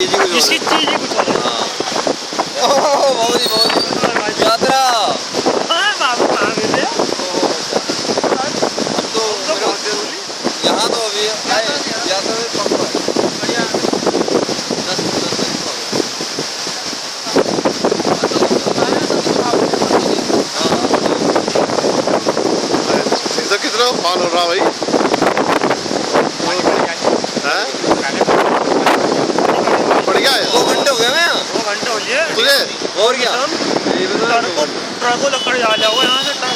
जिसकी चीज ही कुछ और है। बहुत ही यात्रा। हाँ बाबू कहाँ गए थे? अब तो यहाँ तो अभी यात्रा में पक्का है। बढ़िया। 10 तारीख को सीधा कितना फान हो रहा भाई? हैं? बढ़िया है। 2 घंटे हो गए मैं यहाँ। 2 घंटे हो लिए। तुझे और क्या? ट्रकों लकड़ जा जाओ यहाँ से ट्रक।